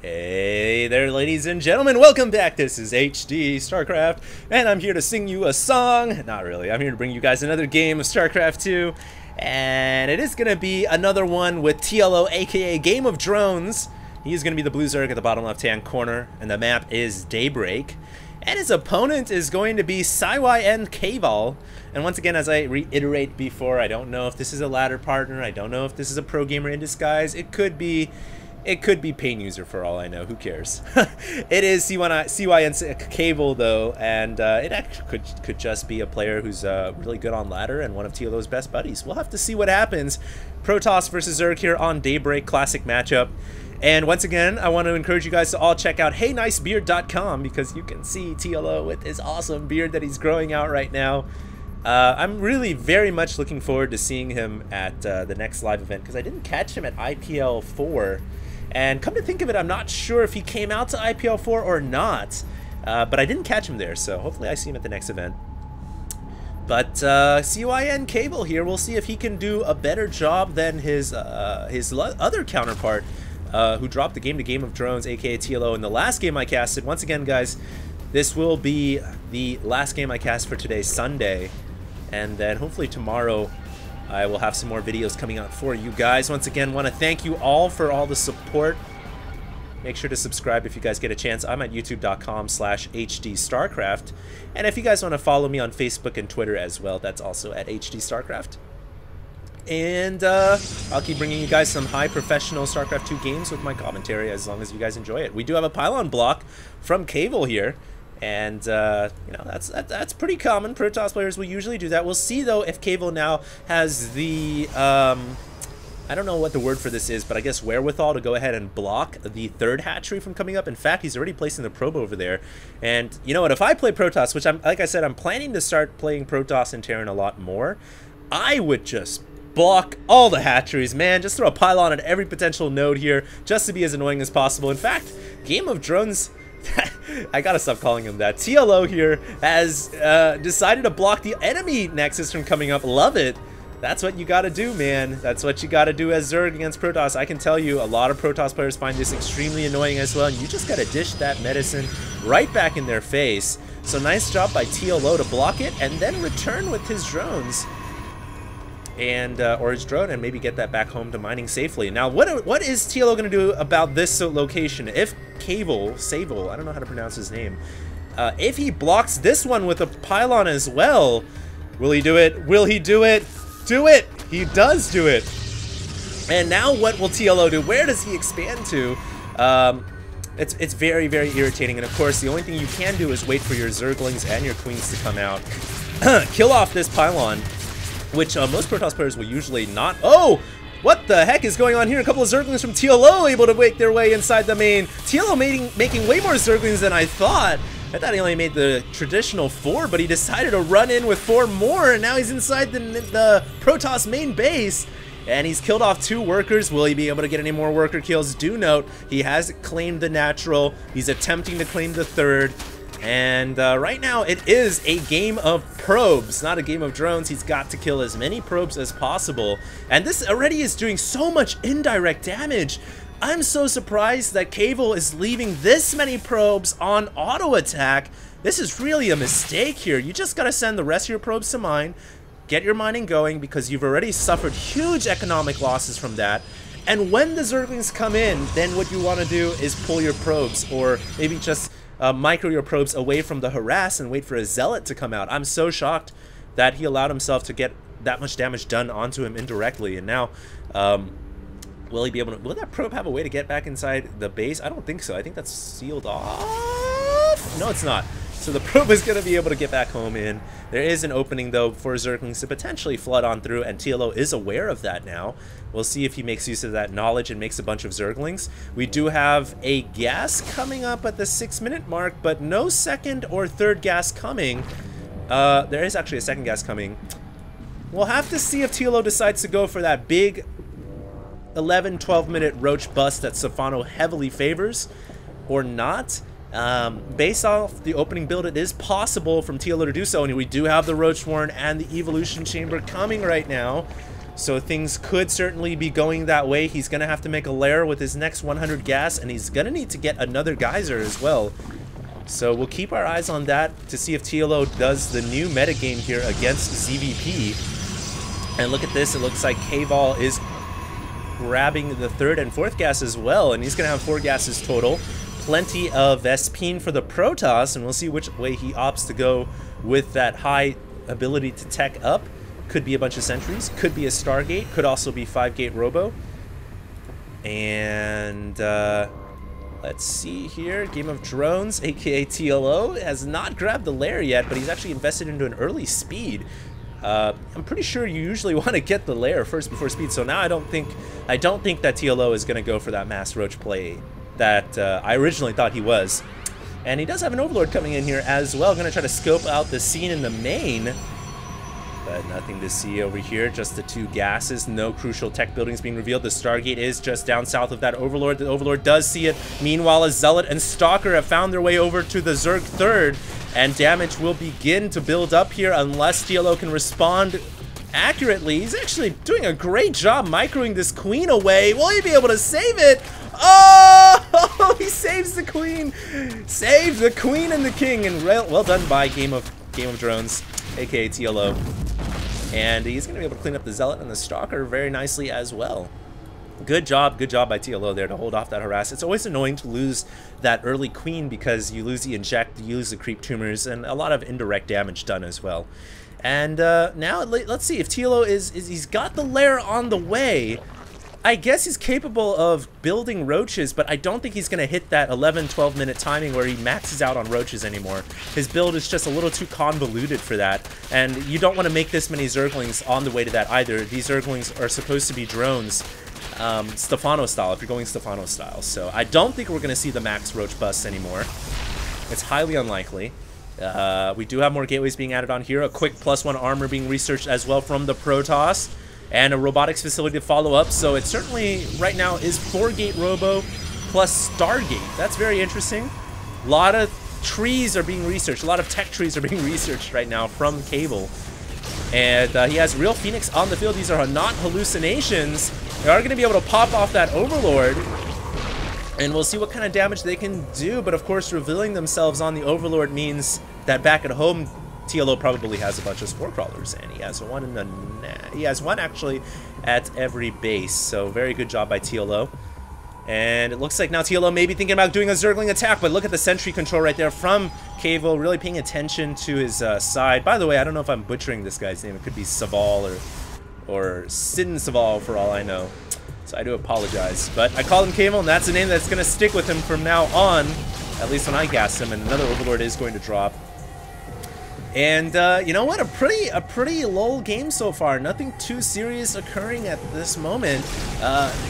Hey there, ladies and gentlemen, welcome back. This is HD StarCraft, and I'm here to sing you a song. Not really, I'm here to bring you guys another game of StarCraft 2, and it is going to be another one with TLO, aka Game of Drones. He's going to be the blue Zerg at the bottom left-hand corner, and the map is Daybreak. And his opponent is going to be Siwy and Kaval. And once again, as I reiterate before, I don't know if this is a ladder partner, I don't know if this is a pro gamer in disguise. It could be pain user for all I know. Who cares? It is Siwy and Kaval though, and it actually could just be a player who's really good on ladder and one of TLO's best buddies. We'll have to see what happens. Protoss versus Zerg here on Daybreak, classic matchup. And once again, I want to encourage you guys to all check out heynicebeard.com because you can see TLO with his awesome beard that he's growing out right now. I'm really very much looking forward to seeing him at the next live event because I didn't catch him at IPL 4. And come to think of it, I'm not sure if he came out to IPL 4 or not, but I didn't catch him there, so hopefully I see him at the next event. But Siwy and Kaval here, we'll see if he can do a better job than his other counterpart, who dropped the Game of Drones, aka TLO, in the last game I casted. Once again, guys, this will be the last game I cast for today, Sunday, and then hopefully tomorrow I will have some more videos coming out for you guys. Once again, want to thank you all for all the support. Make sure to subscribe if you guys get a chance. I'm at youtube.com/HDStarcraft. And if you guys want to follow me on Facebook and Twitter as well, that's also at HDStarcraft. And I'll keep bringing you guys some high professional StarCraft 2 games with my commentary as long as you guys enjoy it. We do have a pylon block from Kaval here. And, you know, that's pretty common. Protoss players will usually do that. We'll see, though, if Kaval now has the, I don't know what the word for this is, but I guess wherewithal to go ahead and block the third hatchery from coming up. In fact, he's already placing the probe over there. And, you know what, if I play Protoss, which like I said, I'm planning to start playing Protoss and Terran a lot more, I would just block all the hatcheries, man. Just throw a pylon at every potential node here, just to be as annoying as possible. In fact, Game of Drones... I gotta stop calling him that. TLO here has decided to block the enemy Nexus from coming up. Love it. That's what you gotta do, man. That's what you gotta do as Zerg against Protoss. I can tell you a lot of Protoss players find this extremely annoying as well, and you just gotta dish that medicine right back in their face. So nice job by TLO to block it and then return with his drones. And or his drone, and maybe get that back home to mining safely. Now, what is TLO going to do about this location? If Kaval, I don't know how to pronounce his name, if he blocks this one with a pylon as well, will he do it? Will he do it? Do it! He does do it! And now what will TLO do? Where does he expand to? It's very, very irritating, and of course, the only thing you can do is wait for your Zerglings and your Queens to come out. Kill off this pylon, which most Protoss players will usually not. Oh! What the heck is going on here? A couple of Zerglings from TLO able to make their way inside the main. TLO making way more Zerglings than I thought. I thought he only made the traditional 4, but he decided to run in with 4 more, and now he's inside the Protoss main base. And he's killed off 2 workers. Will he be able to get any more worker kills? Do note, he has claimed the natural. He's attempting to claim the 3rd. And right now, it is a game of probes, not a game of drones. He's got to kill as many probes as possible. And this already is doing so much indirect damage. I'm so surprised that Kaval is leaving this many probes on auto attack. This is really a mistake here. You just got to send the rest of your probes to mine. Get your mining going because you've already suffered huge economic losses from that. And when the Zerglings come in, then what you want to do is pull your probes, or maybe just micro your probes away from the harass and wait for a zealot to come out. I'm so shocked that he allowed himself to get that much damage done onto him indirectly. And now, will he be able to... Will that probe have a way to get back inside the base? I don't think so. I think that's sealed off. No, it's not. So the probe is going to be able to get back home in. There is an opening, though, for Zerglings to potentially flood on through, and TLO is aware of that now. We'll see if he makes use of that knowledge and makes a bunch of Zerglings. We do have a gas coming up at the 6-minute mark, but no second or third gas coming. There is actually a second gas coming. We'll have to see if TLO decides to go for that big 11-12-minute Roach bust that Safano heavily favors, or not. Based off the opening build, it is possible from TLO to do so, and we do have the Roach Warren and the Evolution Chamber coming right now. So things could certainly be going that way. He's going to have to make a lair with his next 100 gas, and he's going to need to get another geyser as well. So we'll keep our eyes on that to see if TLO does the new metagame here against ZVP. And look at this, it looks like K-Ball is grabbing the 3rd and 4th gas as well, and he's going to have 4 gases total. Plenty of Vespine for the Protoss, and we'll see which way he opts to go with that high ability to tech up. Could be a bunch of sentries, could be a Stargate, could also be 5-gate Robo. And let's see here, Game of Drones, aka TLO, has not grabbed the lair yet, but he's actually invested into an early speed. I'm pretty sure you usually want to get the lair first before speed, so now I don't think that TLO is going to go for that mass roach play that I originally thought he was. And he does have an Overlord coming in here as well, going to try to scope out the scene in the main. But nothing to see over here, just the 2 gases, no crucial tech buildings being revealed. The Stargate is just down south of that Overlord. The Overlord does see it. Meanwhile, a Zealot and Stalker have found their way over to the Zerg 3rd, and damage will begin to build up here unless TLO can respond accurately. He's actually doing a great job microing this Queen away. Will he be able to save it? Oh, he saves the Queen. Save the Queen and the King, and well done by Game of Drones, aka TLO. And he's going to be able to clean up the Zealot and the Stalker very nicely as well. Good job by TLO there to hold off that harass. It's always annoying to lose that early Queen because you lose the inject, you lose the creep tumors, and a lot of indirect damage done as well. And now let's see if TLO he's got the lair on the way. I guess he's capable of building roaches, but I don't think he's going to hit that 11-12 minute timing where he maxes out on roaches anymore. His build is just a little too convoluted for that, and you don't want to make this many Zerglings on the way to that either. These Zerglings are supposed to be drones, Stefano style, if you're going Stefano style. So I don't think we're going to see the max roach busts anymore. It's highly unlikely. We do have more gateways being added on here. A quick +1 armor being researched as well from the Protoss. And a robotics facility to follow up, so it certainly, right now, is 4-gate Robo plus Stargate. That's very interesting. A lot of trees are being researched, a lot of tech trees are being researched right now from Cable. And he has real Phoenix on the field. These are not hallucinations. They are going to be able to pop off that Overlord, and we'll see what kind of damage they can do, but of course, revealing themselves on the Overlord means that back at home, TLO probably has a bunch of spore crawlers, and he has one in the he has one actually at every base. So very good job by TLO. And it looks like now TLO may be thinking about doing a Zergling attack, but look at the sentry control right there from Cavo, really paying attention to his side. By the way, I don't know if I'm butchering this guy's name. It could be Saval or Sin Saval for all I know. So I do apologize. But I call him Cavo, and that's a name that's going to stick with him from now on, at least when I gas him, and another Overlord is going to drop. And you know what? A pretty lull game so far. Nothing too serious occurring at this moment.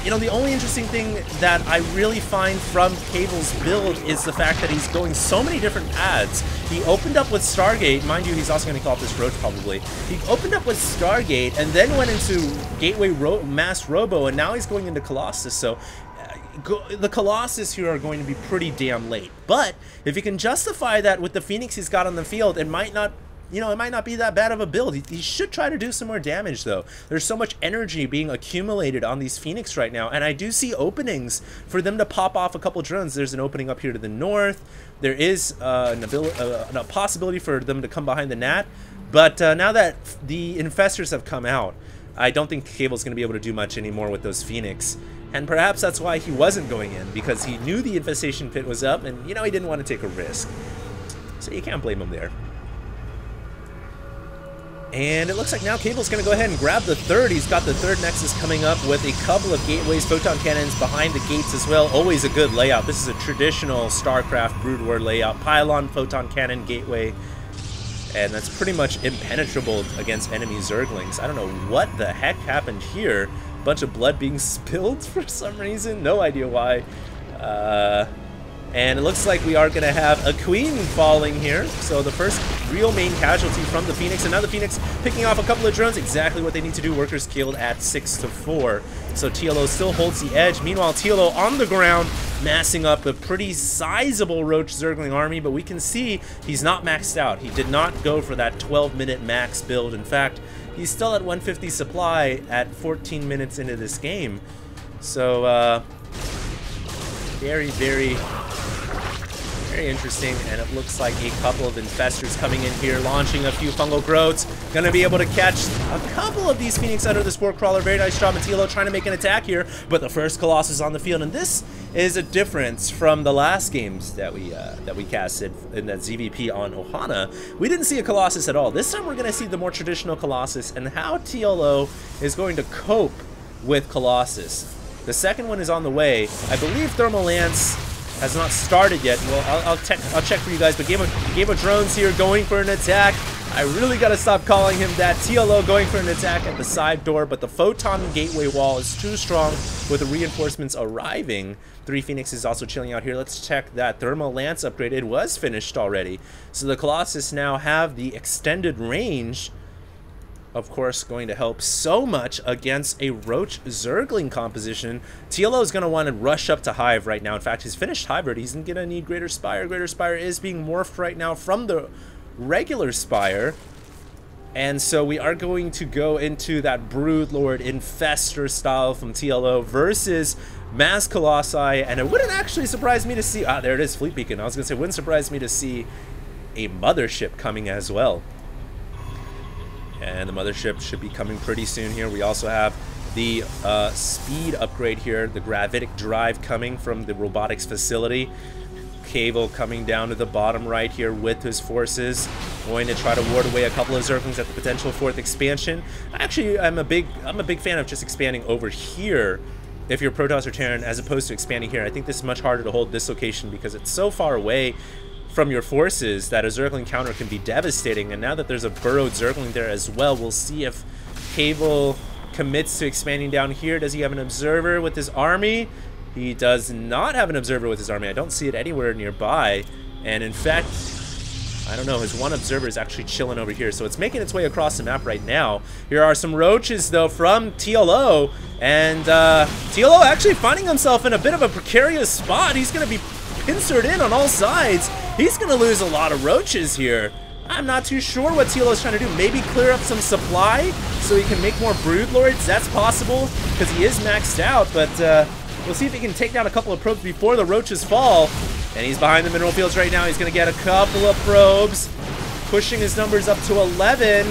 You know, the only interesting thing that I really find from Cable's build is the fact that he's going so many different paths. He opened up with Stargate. Mind you, he's also going to call up this Roach probably. He opened up with Stargate and then went into Gateway Mass Robo, and now he's going into Colossus. So the Colossus here are going to be pretty damn late, but if you can justify that with the Phoenix he's got on the field, it might not, you know, it might not be that bad of a build. He should try to do some more damage though. There's so much energy being accumulated on these Phoenix right now, and I do see openings for them to pop off a couple drones. There's an opening up here to the north. There is a possibility for them to come behind the Nat, but now that the Infestors have come out, I don't think Cable's going to be able to do much anymore with those Phoenix. And perhaps that's why he wasn't going in, because he knew the infestation pit was up, and you know, he didn't want to take a risk. So you can't blame him there. And it looks like now Cable's going to go ahead and grab the 3rd. He's got the 3rd Nexus coming up with a couple of gateways, photon cannons behind the gates as well. Always a good layout. This is a traditional StarCraft Brood War layout. Pylon, photon cannon, gateway. And that's pretty much impenetrable against enemy Zerglings. I don't know what the heck happened here. Bunch of blood being spilled for some reason. No idea why. And it looks like we are going to have a Queen falling here. So the first real main casualty from the Phoenix. And now the Phoenix picking off a couple of drones. Exactly what they need to do. Workers killed at 6-4. So TLO still holds the edge. Meanwhile, TLO on the ground, massing up a pretty sizable Roach Zergling army. But we can see he's not maxed out. He did not go for that 12-minute max build. In fact, he's still at 150 supply at 14 minutes into this game. So, very interesting, and it looks like a couple of infestors coming in here, launching a few fungal growths. Gonna be able to catch a couple of these Phoenix under the Spore Crawler. Very nice job, Matilo trying to make an attack here, but the first Colossus on the field, and this is a difference from the last games that we casted in that ZVP on Ohana. We didn't see a Colossus at all. This time we're gonna see the more traditional Colossus and how TLO is going to cope with Colossus. The second one is on the way. I believe Thermal Lance has not started yet. Well, I'll check for you guys, but Game of Drones here going for an attack. I really gotta stop calling him that. TLO going for an attack at the side door, but the Photon Gateway wall is too strong with the reinforcements arriving. 3 Phoenixes also chilling out here. Let's check that Thermal Lance upgrade. It was finished already. So the Colossus now have the extended range. Of course, going to help so much against a Roach Zergling composition. TLO is going to want to rush up to Hive right now. In fact, his finished hybrid, he's going to need Greater Spire. Greater Spire is being morphed right now from the regular Spire. And so we are going to go into that Broodlord Infestor style from TLO versus Mass Colossi. And it wouldn't actually surprise me to see... Ah, there it is, Fleet Beacon. I was going to say, it wouldn't surprise me to see a Mothership coming as well. And the Mothership should be coming pretty soon here. We also have the speed upgrade here, the gravitic drive coming from the robotics facility. Cable coming down to the bottom right here with his forces, going to try to ward away a couple of Zerglings at the potential 4th expansion. Actually, I'm a big fan of just expanding over here if you're Protoss or Terran, as opposed to expanding here. I think this is much harder to hold this location because it's so far away from your forces that a Zergling counter can be devastating. And now that there's a burrowed Zergling there as well, we'll see if Cable commits to expanding down here. Does he have an observer with his army? He does not have an observer with his army. I don't see it anywhere nearby. And in fact, I don't know, his one observer is actually chilling over here. So it's making its way across the map right now. Here are some roaches though from TLO. And TLO actually finding himself in a bit of a precarious spot. He's gonna be pincered in on all sides. He's gonna lose a lot of roaches here. I'm not too sure what TLO is trying to do. Maybe clear up some supply so he can make more Broodlords. That's possible because he is maxed out, but we'll see if he can take down a couple of probes before the roaches fall. And he's behind the mineral fields right now. He's gonna get a couple of probes, pushing his numbers up to 11,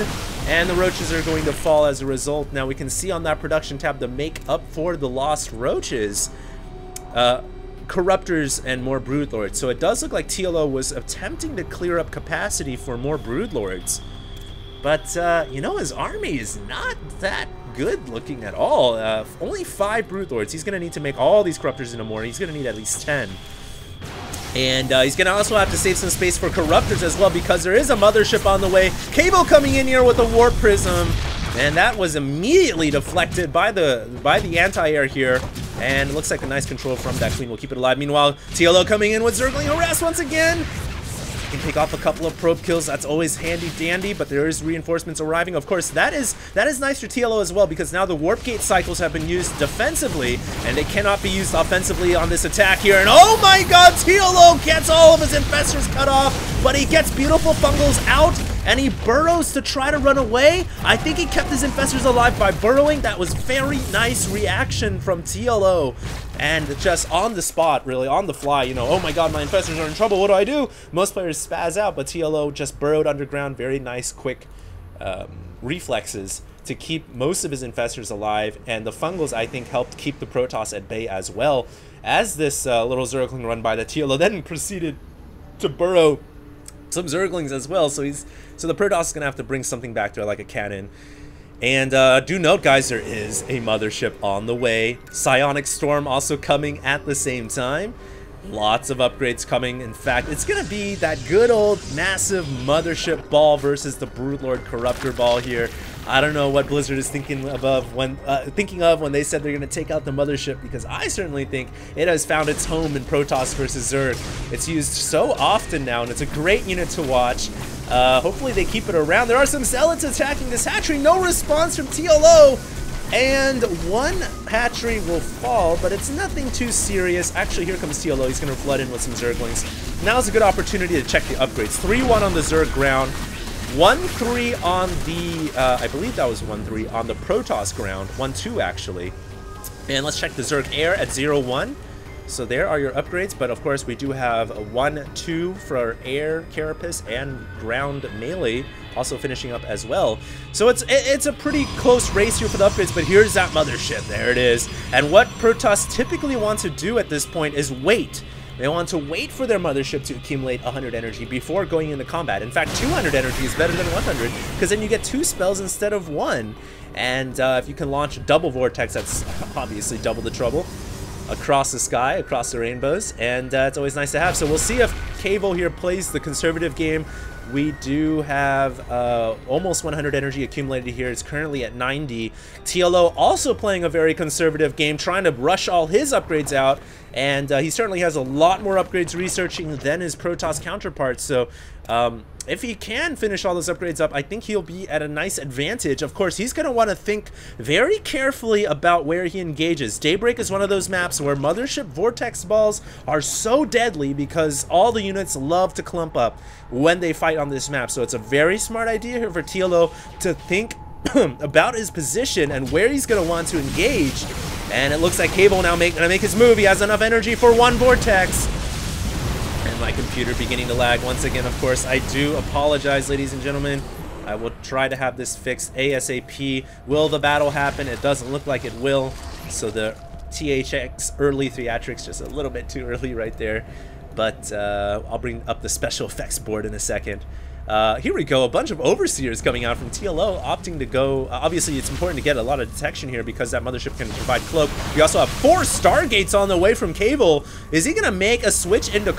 and the roaches are going to fall as a result. Now we can see on that production tab to make up for the lost roaches, Corruptors and more Broodlords. So it does look like TLO was attempting to clear up capacity for more Broodlords. But, you know, his army is not that good looking at all. Only 5 Broodlords. He's going to need to make all these Corruptors into more. He's going to need at least 10. And he's going to also have to save some space for Corruptors as well, because there is a Mothership on the way. Cable coming in here with a Warp Prism. And that was immediately deflected by the anti-air here. And it looks like a nice control from that Queen will keep it alive. Meanwhile, TLO coming in with Zergling Harass once again. Can pick off a couple of probe kills. That's always handy dandy, but there is reinforcements arriving. Of course, that is nice for TLO as well, because now the warp gate cycles have been used defensively, and they cannot be used offensively on this attack here. And oh my god, TLO gets all of his infestors cut off, but he gets beautiful fungals out, and he burrows to try to run away. I think he kept his infestors alive by burrowing. That was very nice reaction from TLO. And just on the spot, really, on the fly, you know, oh my god, my infestors are in trouble, what do I do? Most players spaz out, but TLO just burrowed underground. Very nice, quick reflexes to keep most of his infestors alive. And the fungals, I think, helped keep the Protoss at bay as well. As this little Zergling run by, the TLO then proceeded to burrow some Zerglings as well. So the Protoss is going to have to bring something back there, like a cannon. And do note, guys, there is a Mothership on the way. Psionic Storm also coming at the same time. Lots of upgrades coming. In fact, it's going to be that good old massive Mothership ball versus the Broodlord Corruptor ball here. I don't know what Blizzard is thinking of when they said they're going to take out the Mothership, because I certainly think it has found its home in Protoss versus Zerg. It's used so often now, and it's a great unit to watch. Hopefully they keep it around. There are some Zealots attacking this hatchery. No response from TLO. And one hatchery will fall, but it's nothing too serious. Actually, here comes TLO. He's going to flood in with some Zerglings. Now's a good opportunity to check the upgrades. 3-1 on the Zerg ground. 1-3 on the, I believe that was 1-3 on the Protoss ground. 1-2 actually. And let's check the Zerg Air at 0-1. So there are your upgrades, but of course we do have a 1-2 for our air carapace and ground melee also finishing up as well. So it's a pretty close race here for the upgrades, but here's that mothership. There it is. And what Protoss typically want to do at this point is wait. They want to wait for their mothership to accumulate 100 energy before going into combat. In fact, 200 energy is better than 100, because then you get 2 spells instead of 1. And if you can launch double vortex, that's obviously double the trouble. Across the sky, across the rainbows, and it's always nice to have. So we'll see if Cable here plays the conservative game. We do have almost 100 energy accumulated here. It's currently at 90. TLO also playing a very conservative game, trying to rush all his upgrades out, and he certainly has a lot more upgrades researching than his Protoss counterparts. So if he can finish all those upgrades up, I think he'll be at a nice advantage. Of course, he's going to want to think very carefully about where he engages. Daybreak is one of those maps where Mothership Vortex Balls are so deadly because all the units love to clump up when they fight on this map. So it's a very smart idea here for TLO to think about his position and where he's going to want to engage. And it looks like Cable now going to make his move. He has enough energy for 1 Vortex. And my computer beginning to lag once again. Of course, I do apologize, ladies and gentlemen. I will try to have this fixed ASAP. Will the battle happen? It doesn't look like it will. So the THX early theatrics just a little bit too early right there. But I'll bring up the special effects board in a second. Here we go, a bunch of Overseers coming out from TLO, opting to go. Obviously, it's important to get a lot of detection here because that mothership can provide cloak. We also have 4 Stargates on the way from Cable. Is he going to make a switch into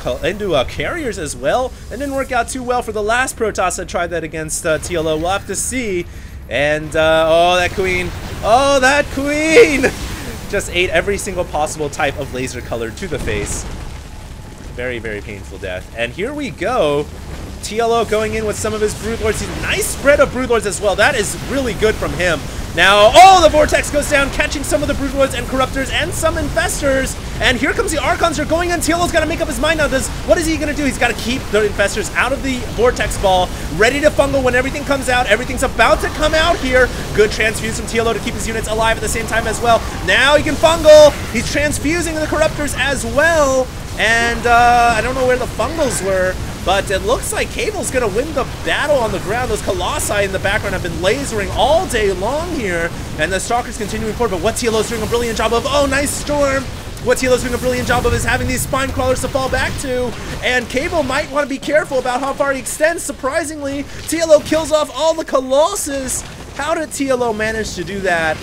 carriers as well? It didn't work out too well for the last Protoss that tried that against TLO. We'll have to see. And, oh, that queen. Oh, that queen! Just ate every single possible type of laser color to the face. Very, very painful death. And here we go. TLO going in with some of his Broodlords. He's a nice spread of Broodlords as well. That is really good from him. Now, oh, the Vortex goes down, catching some of the Broodlords and Corruptors and some Infestors. And here comes the Archons. They're going in. TLO's got to make up his mind now. What is he going to do? He's got to keep the Infestors out of the Vortex Ball, ready to fungal when everything comes out. Everything's about to come out here. Good transfuse from TLO to keep his units alive at the same time as well. Now he can fungal. He's transfusing the Corruptors as well. And I don't know where the fungals were, but it looks like Cable's going to win the battle on the ground. Those Colossi in the background have been lasering all day long here, and the Stalkers continuing forward. But what TLO's doing a brilliant job of, oh, nice storm. What TLO's doing a brilliant job of is having these Spine Crawlers to fall back to, and Cable might want to be careful about how far he extends. Surprisingly, TLO kills off all the Colossus. How did TLO manage to do that?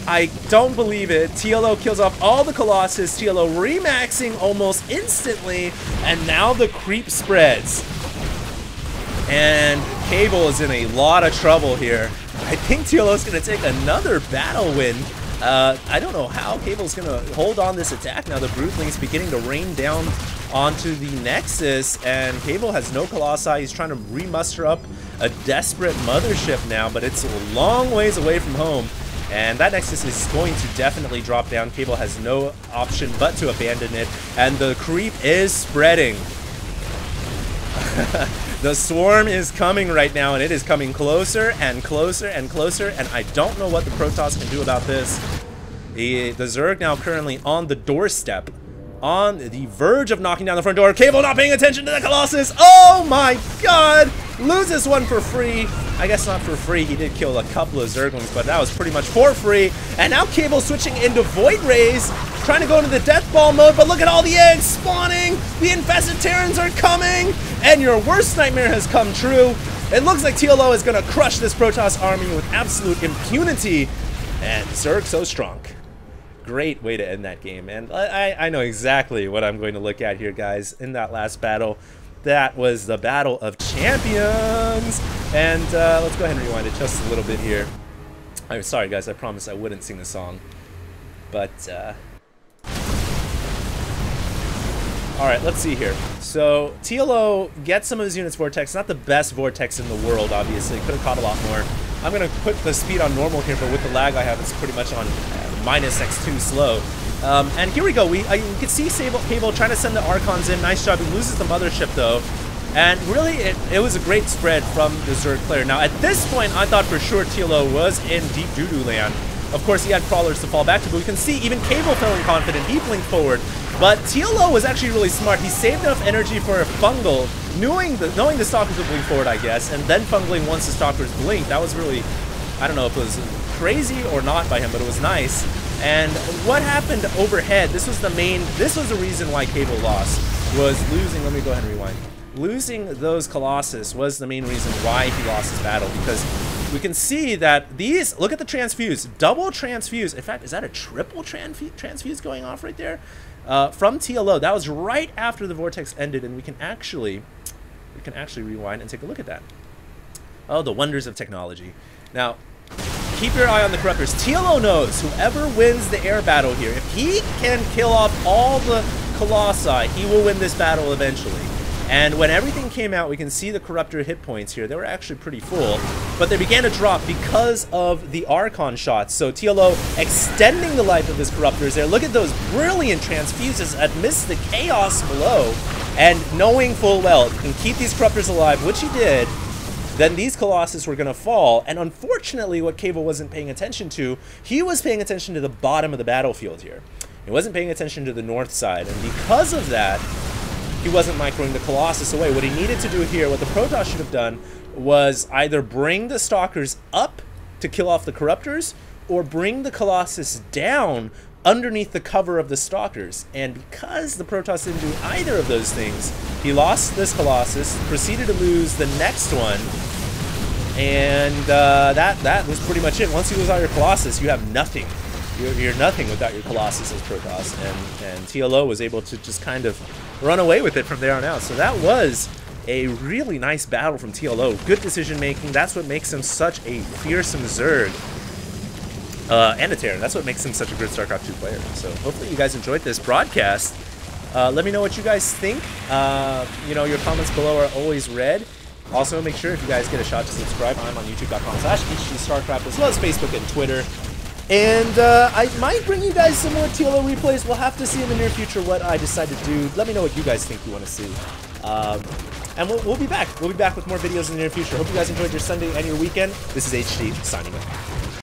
I don't believe it. TLO kills off all the Colossus, TLO remaxing almost instantly, and now the creep spreads. And Cable is in a lot of trouble here. I think TLO's going to take another battle win. I don't know how Cable's going to hold on this attack now. The Broodling's beginning to rain down onto the Nexus, and Cable has no Colossi. He's trying to remuster up a desperate mothership now, but it's a long ways away from home. And that Nexus is going to definitely drop down. Cable has no option but to abandon it. And the creep is spreading. The swarm is coming right now, and it is coming closer and closer and closer. And I don't know what the Protoss can do about this. The Zerg now currently on the doorstep, on the verge of knocking down the front door. Cable not paying attention to the Colossus. Oh my god! Loses one for free. I guess not for free. He did kill a couple of Zerglings, but that was pretty much for free. And now Cable switching into Void Rays, trying to go into the Death Ball mode, but look at all the eggs spawning. The infested Terrans are coming, and your worst nightmare has come true. It looks like TLO is going to crush this Protoss army with absolute impunity. And Zerg so strong. Great way to end that game. And I know exactly what I'm going to look at here, guys, in that last battle. That was the Battle of Champions. And let's go ahead and rewind it just a little bit here. I'm sorry, guys. I promised I wouldn't sing the song. But, alright, let's see here. So, TLO gets some of his units Vortex. Not the best Vortex in the world, obviously. Could have caught a lot more. I'm going to put the speed on normal here, but with the lag I have, it's pretty much on minus X2 slow. And here we go. You can see Cable trying to send the Archons in. Nice job. He loses the mothership, though. And really, it was a great spread from the Zerg player. Now, at this point, I thought for sure TLO was in deep doo-doo land. Of course, he had crawlers to fall back to, but we can see even Cable feeling confident. He blinked forward. But TLO was actually really smart. He saved enough energy for a fungal, knowing the Stalkers would blink forward, I guess, and then fungling once the Stalkers blinked. That was really, I don't know if it was crazy or not by him, but it was nice. And what happened overhead, this was the reason why Cable lost, was losing, let me go ahead and rewind. Losing those Colossus was the main reason why he lost his battle, because we can see that these, look at the transfuse, double transfuse. In fact, is that a triple transfuse going off right there? From TLO, that was right after the vortex ended, and we can actually rewind and take a look at that. Oh, the wonders of technology. Now, keep your eye on the corruptors. TLO knows whoever wins the air battle here, if he can kill off all the Colossi, he will win this battle eventually. And when everything came out, we can see the Corruptor hit points here. They were actually pretty full, but they began to drop because of the Archon shots. So TLO extending the life of his Corruptors there. Look at those brilliant transfuses amidst the chaos below. And knowing full well, if you can keep these Corruptors alive, which he did, then these Colossus were going to fall. And unfortunately, what Cable wasn't paying attention to, he was paying attention to the bottom of the battlefield here. He wasn't paying attention to the north side. And because of that, he wasn't microing the Colossus away. What he needed to do here, what the Protoss should have done, was either bring the Stalkers up to kill off the Corruptors, or bring the Colossus down underneath the cover of the Stalkers. And because the Protoss didn't do either of those things, he lost this Colossus, proceeded to lose the next one, and that was pretty much it. Once you lose all your Colossus, you have nothing. You're nothing without your Colossus as Protoss, and TLO was able to just kind of run away with it from there on out. So that was a really nice battle from TLO. Good decision making. That's what makes him such a fearsome Zerg and a Terran. That's what makes him such a good StarCraft 2 player. So hopefully you guys enjoyed this broadcast. Let me know what you guys think. You know, your comments below are always read. Also, make sure if you guys get a shot to subscribe. I'm on youtube.com/HDStarcraft, as well as Facebook and Twitter. And I might bring you guys some more TLO replays. We'll have to see in the near future what I decide to do. Let me know what you guys think you want to see. And we'll be back. We'll be back with more videos in the near future. Hope you guys enjoyed your Sunday and your weekend. This is HD, signing off.